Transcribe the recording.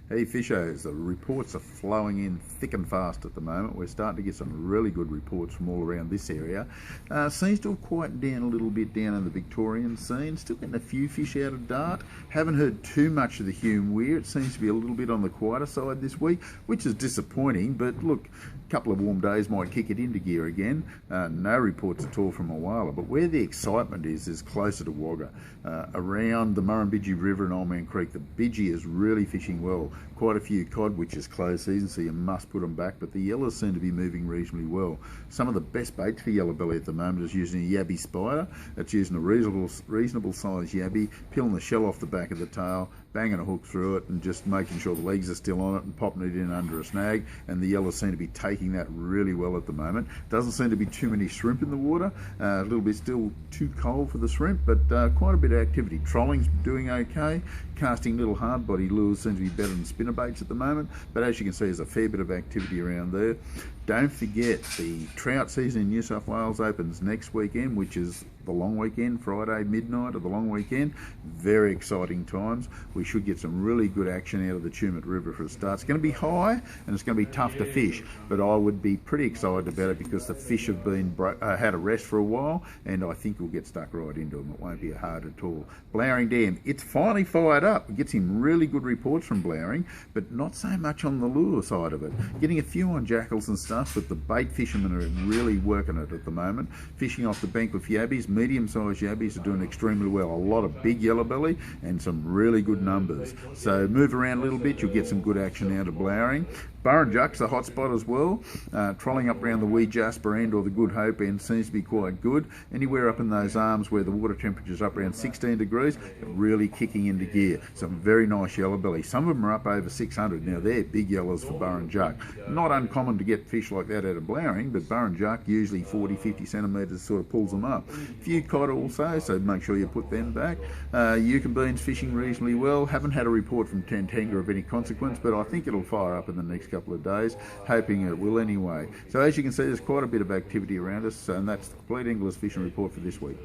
Hey fishers, the reports are flowing in thick and fast at the moment. We're starting to get some really good reports from all around this area. Seems to have quieted down a little bit down in the Victorian scene. Still getting a few fish out of Dart. Haven't heard too much of the Hume Weir. It seems to be a little bit on the quieter side this week, which is disappointing, but look, a couple of warm days might kick it into gear again. No reports at all from Wagga, but where the excitement is closer to Wagga. Around the Murrumbidgee River and Old Man Creek, the Bidgee is really fishing well. Quite a few cod, which is closed season, so you must put them back, but the yellows seem to be moving reasonably well. Some of the best baits for yellow belly at the moment is using a yabby spider. It's using a reasonable size yabby, peeling the shell off the back of the tail, banging a hook through it and just making sure the legs are still on it and popping it in under a snag, and the yellows seem to be taking that really well at the moment. Doesn't seem to be too many shrimp in the water, a little bit still too cold for the shrimp, but quite a bit of activity. Trolling's doing okay, casting little hard body lures seem to be better than spinnerbaits at the moment, but as you can see there's a fair bit of activity around there. Don't forget the trout season in New South Wales opens next weekend, which is the long weekend, Friday midnight of the long weekend. Very exciting times. We should get some really good action out of the Tumut River for a start. It's going to be high and it's going to be tough to fish, but I would be pretty excited about it because the fish have been had a rest for a while, and I think we'll get stuck right into them. It won't be hard at all. Blowering Dam, it's finally fired up. We get some really good reports from Blowering, but not so much on the lure side of it. Getting a few on jackals and stuff, but the bait fishermen are really working it at the moment. Fishing off the bank with yabbies, medium-sized yabbies are doing extremely well. A lot of big yellow belly and some really good numbers. So move around a little bit, you'll get some good action out of Blowering. Burrinjuck's a hot spot as well. Trolling up around the Wee Jasper end or the Good Hope end seems to be quite good. Anywhere up in those arms where the water temperature's up around 16 degrees, really kicking into gear. Some very nice yellow belly. Some of them are up over 600. Now they're big yellows for Burrinjuck. Not uncommon to get fish like that out of Blowering, but Burrinjuck usually 40-50 centimetres sort of pulls them up. A few cod also, so make sure you put them back. Yucca beans fishing reasonably well. Haven't had a report from Tantanga of any consequence, but I think it'll fire up in the next couple of days, hoping it will anyway. So as you can see, there's quite a bit of activity around us, and that's the Compleat Anglers Fishing Report for this week.